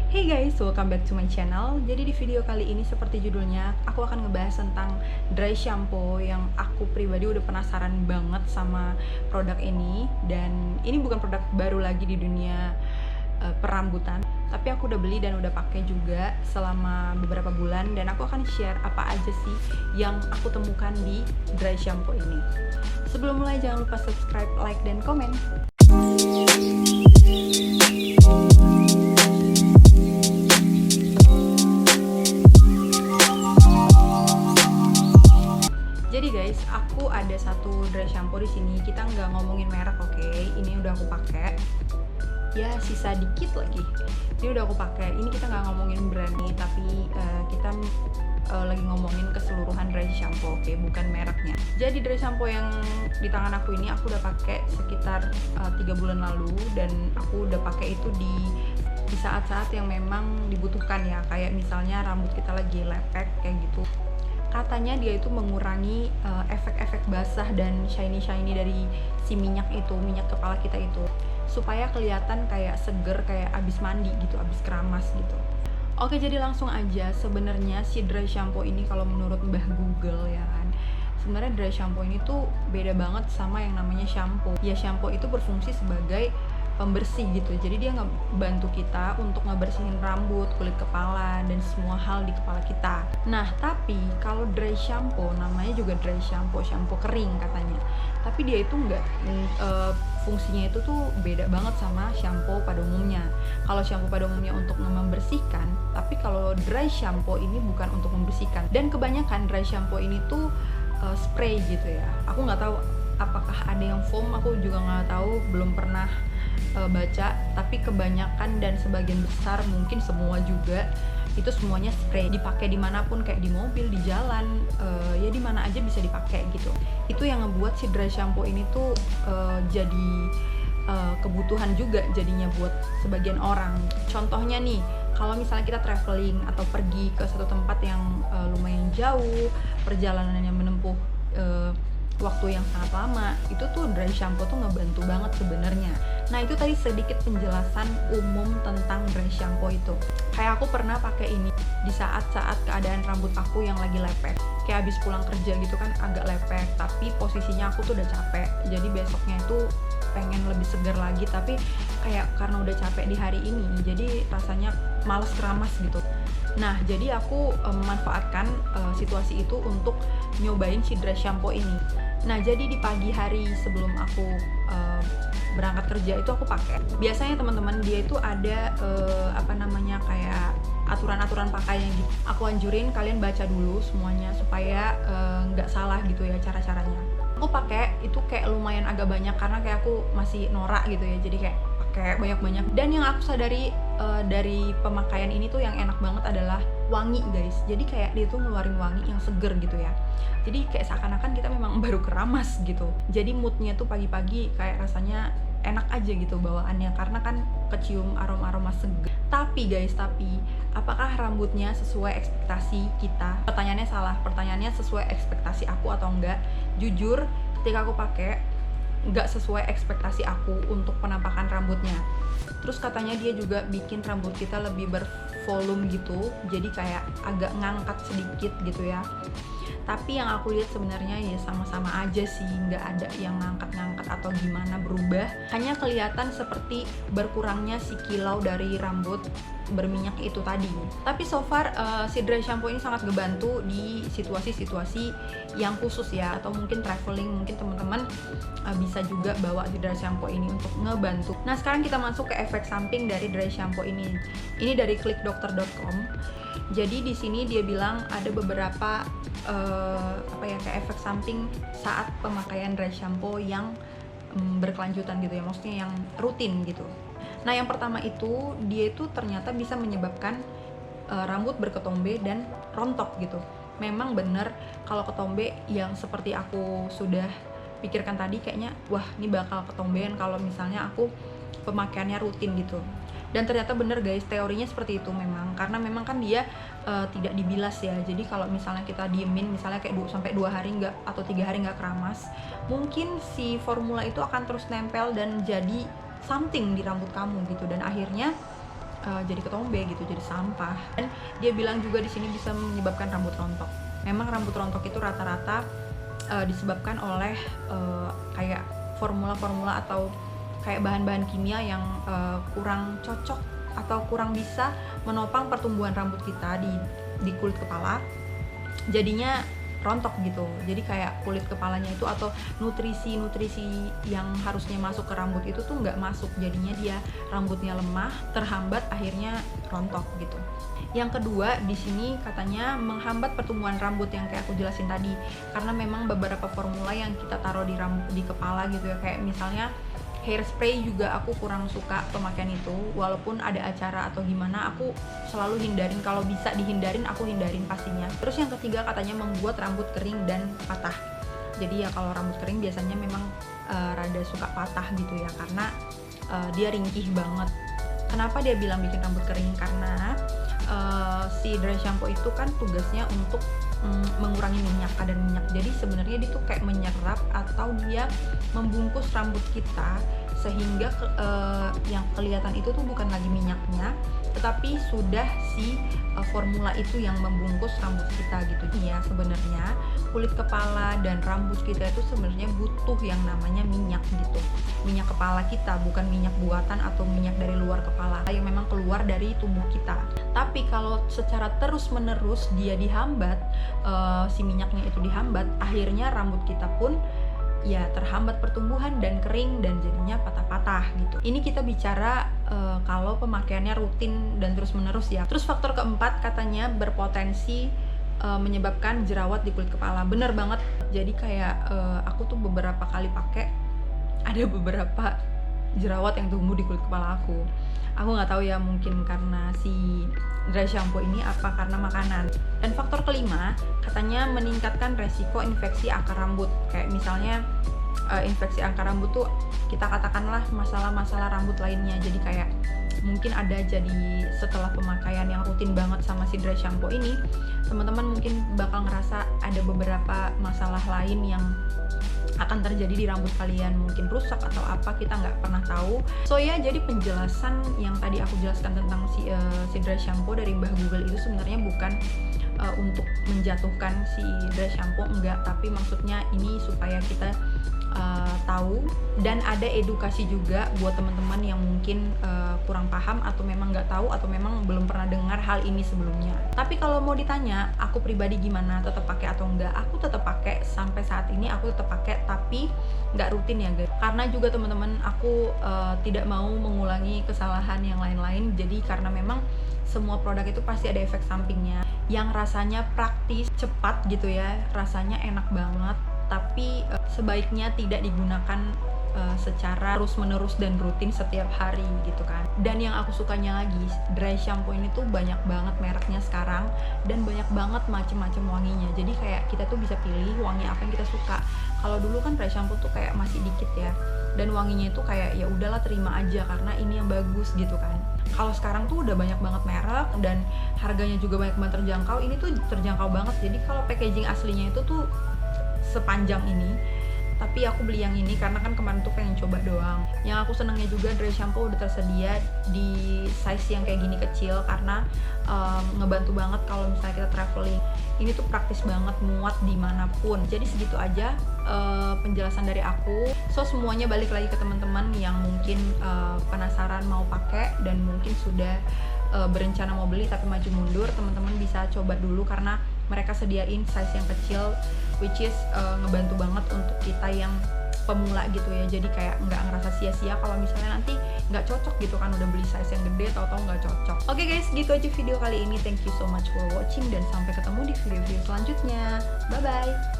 Hey guys, welcome back to my channel. Jadi di video kali ini seperti judulnya, aku akan ngebahas tentang dry shampoo yang aku pribadi udah penasaran banget sama produk ini. Dan ini bukan produk baru lagi di dunia perambutan, tapi aku udah beli dan udah pakai juga selama beberapa bulan. Dan aku akan share apa aja sih yang aku temukan di dry shampoo ini. Sebelum mulai jangan lupa subscribe, like, dan komen. Jadi guys, aku ada satu dry shampoo di sini. Kita nggak ngomongin merek, oke? Ini udah aku pakai. Ya sisa dikit lagi. Ini udah aku pakai. Ini kita nggak ngomongin brand nih, tapi kita lagi ngomongin keseluruhan dry shampoo, oke? Bukan mereknya. Jadi dry shampoo yang di tangan aku ini aku udah pakai sekitar 3 bulan lalu, dan aku udah pakai itu di saat-saat yang memang dibutuhkan ya, kayak misalnya rambut kita lagi lepek kayak gitu. Katanya dia itu mengurangi efek-efek basah dan shiny dari si minyak kepala kita itu, supaya kelihatan kayak seger, kayak abis mandi gitu, abis keramas gitu. Oke, jadi langsung aja. Sebenarnya si dry shampoo ini kalau menurut Mbah Google ya kan, sebenarnya dry shampoo ini tuh beda banget sama yang namanya shampoo. Ya shampoo itu berfungsi sebagai pembersih gitu, jadi dia ngebantu kita untuk ngebersihin rambut, kulit kepala, dan semua hal di kepala kita. Nah, tapi kalau dry shampoo, namanya juga dry shampoo, shampoo kering katanya, tapi dia itu nggak fungsinya itu tuh beda banget sama shampoo pada umumnya. Kalau shampoo pada umumnya untuk membersihkan, tapi kalau dry shampoo ini bukan untuk membersihkan. Dan kebanyakan dry shampoo ini tuh spray gitu ya. Aku nggak tahu apakah ada yang foam, aku juga nggak tahu, belum pernah baca, tapi kebanyakan dan sebagian besar, mungkin semua juga, itu semuanya spray, dipakai dimanapun, kayak di mobil, di jalan, ya dimana aja bisa dipakai gitu. Itu yang ngebuat si dry shampoo ini tuh jadi kebutuhan juga jadinya buat sebagian orang. Contohnya nih, kalau misalnya kita traveling atau pergi ke satu tempat yang lumayan jauh, perjalanannya menempuh waktu yang sangat lama, itu tuh dry shampoo tuh ngebantu banget sebenarnya. Nah, itu tadi sedikit penjelasan umum tentang dry shampoo itu. Kayak aku pernah pakai ini di saat-saat keadaan rambut aku yang lagi lepek, kayak habis pulang kerja gitu kan, agak lepek, tapi posisinya aku tuh udah capek, jadi besoknya itu pengen lebih segar lagi, tapi kayak karena udah capek di hari ini, jadi rasanya males keramas gitu. Nah, jadi aku memanfaatkan situasi itu untuk nyobain si dry shampoo ini. Nah, jadi di pagi hari sebelum aku berangkat kerja itu aku pakai. Biasanya teman-teman dia itu ada kayak aturan-aturan pakainya gitu. Aku anjurin kalian baca dulu semuanya supaya nggak salah gitu ya cara-caranya. Aku pakai itu kayak lumayan agak banyak karena kayak aku masih norak gitu ya. Jadi kayak pakai banyak-banyak. Dan yang aku sadari dari pemakaian ini tuh yang enak banget adalah wangi guys. Jadi kayak dia tuh ngeluarin wangi yang seger gitu ya. Jadi kayak seakan-akan kita memang baru keramas gitu. Jadi moodnya tuh pagi-pagi kayak rasanya enak aja gitu bawaannya, karena kan kecium aroma-aroma seger. Tapi guys, apakah rambutnya sesuai ekspektasi kita? Pertanyaannya salah. Pertanyaannya sesuai ekspektasi aku atau enggak? Jujur, ketika aku pakai nggak sesuai ekspektasi aku untuk penampakan rambutnya. Terus katanya dia juga bikin rambut kita lebih bervolume gitu, jadi kayak agak ngangkat sedikit gitu ya. Tapi yang aku lihat sebenarnya ya sama-sama aja sih, nggak ada yang ngangkat-ngangkat atau gimana berubah. Hanya kelihatan seperti berkurangnya si kilau dari rambut berminyak itu tadi. Tapi so far si dry shampoo ini sangat ngebantu di situasi-situasi yang khusus ya, atau mungkin traveling, mungkin teman-teman bisa juga bawa si dry shampoo ini untuk ngebantu. Nah, sekarang kita masuk ke efek samping dari dry shampoo ini. Ini dari clickdokter.com. Jadi di sini dia bilang ada beberapa kayak efek samping saat pemakaian dry shampoo yang berkelanjutan gitu ya, maksudnya yang rutin gitu. Nah, yang pertama itu dia itu ternyata bisa menyebabkan rambut berketombe dan rontok gitu. Memang bener kalau ketombe yang seperti aku sudah pikirkan tadi, kayaknya wah ini bakal ketombean kalau misalnya aku pemakaiannya rutin gitu. Dan ternyata bener guys, teorinya seperti itu memang, karena memang kan dia tidak dibilas ya. Jadi kalau misalnya kita diemin, misalnya kayak sampai 2 hari nggak atau 3 hari nggak keramas, mungkin si formula itu akan terus nempel dan jadi something di rambut kamu gitu, dan akhirnya jadi ketombe gitu, jadi sampah. Dan dia bilang juga di sini bisa menyebabkan rambut rontok. Memang rambut rontok itu rata-rata disebabkan oleh kayak formula-formula atau kayak bahan-bahan kimia yang kurang cocok atau kurang bisa menopang pertumbuhan rambut kita di kulit kepala, jadinya rontok gitu. Jadi kayak kulit kepalanya itu atau nutrisi-nutrisi yang harusnya masuk ke rambut itu tuh nggak masuk, jadinya dia rambutnya lemah, terhambat, akhirnya rontok gitu. Yang kedua di sini katanya menghambat pertumbuhan rambut yang kayak aku jelasin tadi, karena memang beberapa formula yang kita taruh di kepala gitu ya, kayak misalnya hairspray juga aku kurang suka pemakaian itu, walaupun ada acara atau gimana aku selalu hindarin, kalau bisa dihindarin aku hindarin pastinya. Terus yang ketiga katanya membuat rambut kering dan patah. Jadi ya kalau rambut kering biasanya memang rada suka patah gitu ya, karena dia ringkih banget. Kenapa dia bilang bikin rambut kering? Karena si dry shampoo itu kan tugasnya untuk mengurangi minyak, kadar minyak. Jadi sebenarnya dia tuh kayak menyerap atau dia membungkus rambut kita, sehingga yang kelihatan itu tuh bukan lagi minyaknya, tetapi sudah si formula itu yang membungkus rambut kita gitu ya. Sebenarnya kulit kepala dan rambut kita itu sebenarnya butuh yang namanya minyak gitu, minyak kepala kita, bukan minyak buatan atau minyak dari luar kepala yang memang keluar dari tubuh kita. Tapi kalau secara terus-menerus dia dihambat, si minyaknya itu dihambat, akhirnya rambut kita pun ya terhambat pertumbuhan dan kering dan jadinya patah-patah gitu. Ini kita bicara kalau pemakaiannya rutin dan terus-menerus ya. Terus faktor keempat katanya berpotensi menyebabkan jerawat di kulit kepala. Bener banget. Jadi kayak aku tuh beberapa kali pakai, ada beberapa jerawat yang tumbuh di kulit kepala aku. Aku nggak tahu ya, mungkin karena si dry shampoo ini apa karena makanan. Dan faktor kelima katanya meningkatkan resiko infeksi akar rambut. Kayak misalnya infeksi akar rambut tuh kita katakanlah masalah-masalah rambut lainnya. Jadi kayak mungkin ada, jadi setelah pemakaian yang rutin banget sama si dry shampoo ini, teman-teman mungkin bakal ngerasa ada beberapa masalah lain yang akan terjadi di rambut kalian, mungkin rusak atau apa, kita nggak pernah tahu. So ya, jadi penjelasan yang tadi aku jelaskan tentang si dry shampoo dari Mbah Google itu sebenarnya bukan untuk menjatuhkan si dry shampoo, enggak, tapi maksudnya ini supaya kita tahu dan ada edukasi juga buat teman-teman yang mungkin kurang paham atau memang nggak tahu atau memang belum pernah dengar hal ini sebelumnya. Tapi kalau mau ditanya aku pribadi gimana, tetap pakai atau enggak, aku tetap pakai sampai saat ini, aku tetap pakai, tapi nggak rutin ya guys, karena juga teman-teman aku tidak mau mengulangi kesalahan yang lain-lain. Jadi karena memang semua produk itu pasti ada efek sampingnya yang rasanya praktis, cepat gitu ya, rasanya enak banget, tapi sebaiknya tidak digunakan secara terus-menerus dan rutin setiap hari gitu kan. Dan yang aku sukanya lagi, dry shampoo ini tuh banyak banget mereknya sekarang dan banyak banget macem-macem wanginya. Jadi kayak kita tuh bisa pilih wangi apa yang kita suka. Kalau dulu kan dry shampoo tuh kayak masih dikit ya, dan wanginya itu kayak ya udahlah terima aja karena ini yang bagus gitu kan. Kalau sekarang tuh udah banyak banget merek dan harganya juga banyak banget terjangkau. Ini tuh terjangkau banget. Jadi kalau packaging aslinya itu tuh sepanjang ini, tapi aku beli yang ini karena kan kemarin tuh pengen coba doang. Yang aku senangnya juga dry shampoo udah tersedia di size yang kayak gini kecil, karena ngebantu banget kalau misalnya kita traveling. Ini tuh praktis banget, muat dimanapun. Jadi segitu aja penjelasan dari aku. So semuanya balik lagi ke teman-teman yang mungkin penasaran mau pakai dan mungkin sudah berencana mau beli tapi maju mundur. Teman-teman bisa coba dulu karena mereka sediain size yang kecil, which is ngebantu banget untuk kita yang pemula gitu ya. Jadi kayak nggak ngerasa sia-sia kalau misalnya nanti nggak cocok gitu kan, udah beli size yang gede tahu-tahu nggak cocok. Oke guys, gitu aja video kali ini. Thank you so much for watching dan sampai ketemu di video-video selanjutnya. Bye bye.